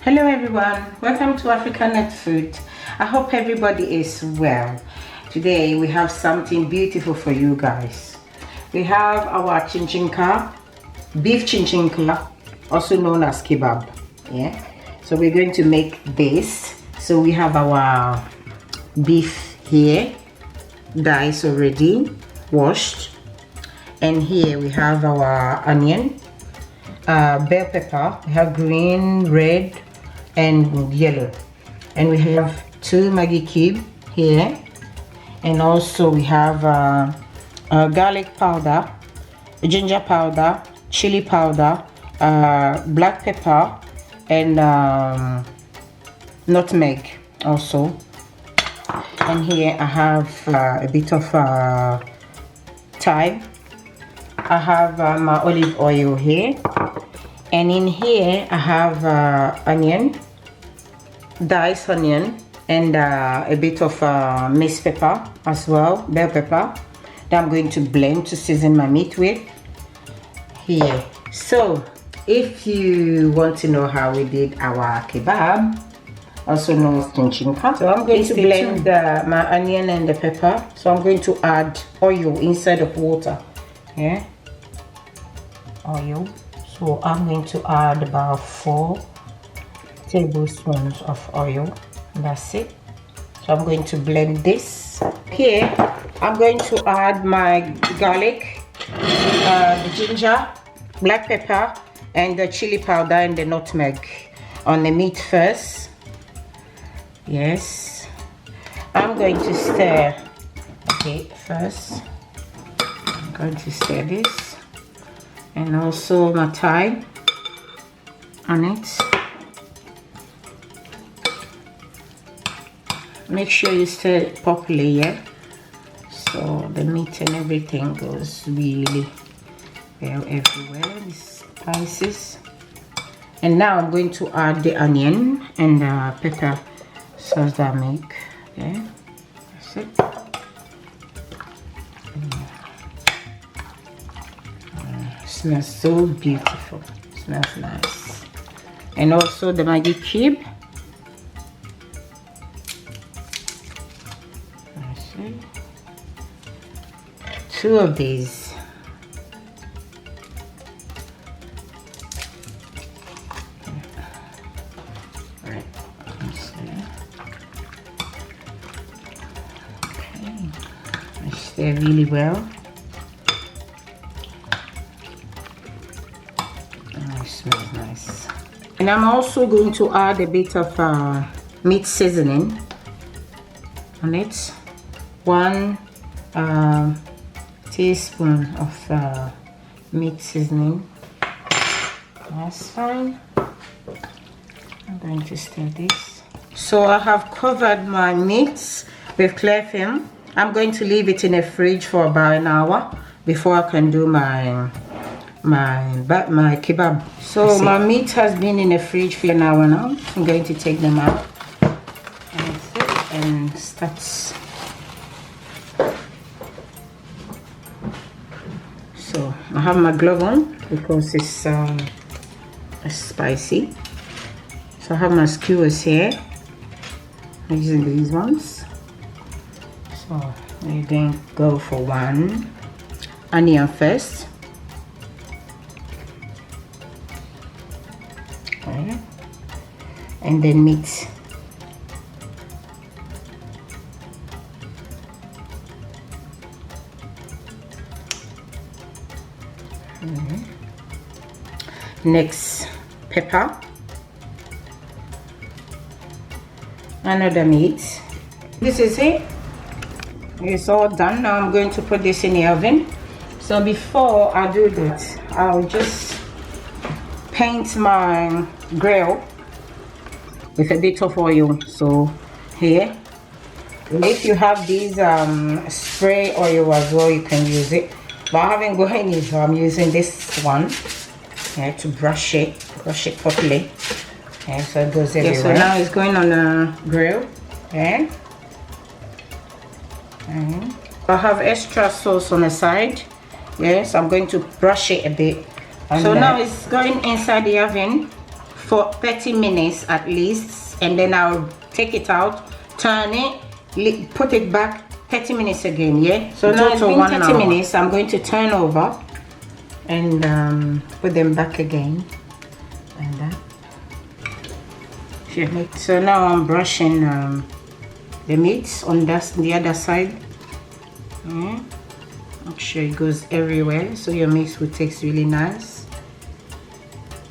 Hello everyone, welcome to African Net Food. I hope everybody is well. Today we have something beautiful for you guys. We have our chinchinka, beef chinchinka, also known as kebab. Yeah, so we're going to make this. So we have our beef here, diced already, washed, and here we have our onion, bell pepper. We have green, red, and yellow, and we have 2 Maggi cube here, and also we have garlic powder, ginger powder, chili powder, black pepper, and nutmeg also. And here I have a bit of thyme. I have my olive oil here, and in here I have onion, diced onion, and a bit of minced pepper as well, bell pepper, that I'm going to blend to season my meat with here. So if you want to know how we did our kebab, also known as chinchinka, so I'm going to blend my onion and the pepper. So I'm going to add oil inside of water. Yeah, oil. So I'm going to add about 4 tablespoons of oil. That's it. So I'm going to blend this. Here I'm going to add my garlic, the ginger, black pepper, and the chili powder and the nutmeg on the meat first. Yes, I'm going to stir. Okay, first I'm going to stir this, and also my thyme on it. Make sure you stir it properly, yeah, so the meat and everything goes really well everywhere, the spices. And now I'm going to add the onion and pepper sauce that I make. Okay, that's it. Smells so beautiful, smells nice. And also the Maggi cube. That's it. 2 of these. Right. Okay. I stir really well. Smells nice. And I'm also going to add a bit of meat seasoning on it. 1 teaspoon of meat seasoning. That's fine. I'm going to stir this. So I have covered my meats with clear film. I'm going to leave it in the fridge for about an hour before I can do my kebab. So my meat has been in the fridge for an hour now. I'm going to take them out and start. So I have my glove on because it's spicy. So I have my skewers here. I'm using these ones. So we're going to go for 1 onion first. Okay. And then meat. Next, pepper. Another meat. This is it. It's all done. Now I'm going to put this in the oven. So before I do that, I'll just paint my grill with a bit of oil. So here, if you have these spray oil as well, you can use it, but I haven't got any, so I'm using this one to brush it properly. Okay, so it goes everywhere. So now it's going on the grill. Okay. I have extra sauce on the side. Yes, I'm going to brush it a bit. So now it's going inside the oven for 30 minutes at least, and then I'll take it out, turn it, put it back 30 minutes again. Yeah, so now it's been 30 minutes. I'm going to turn over and put them back again, and that. So now I'm brushing the meat on the other side. Make sure it goes everywhere so your mix will taste really nice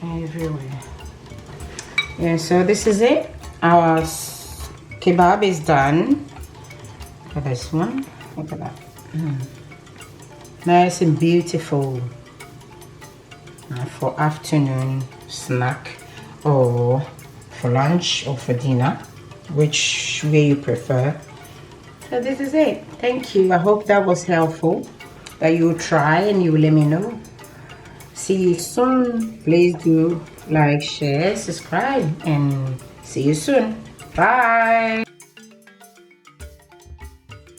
everywhere. Yeah, so this is it. Our kebab is done. Look at this one. Look at that. Nice and beautiful for afternoon snack, or for lunch, or for dinner, which way you prefer. So this is it. Thank you. I hope that was helpful, that you try and you let me know. See you soon. Please do like, share, subscribe, and see you soon. Bye.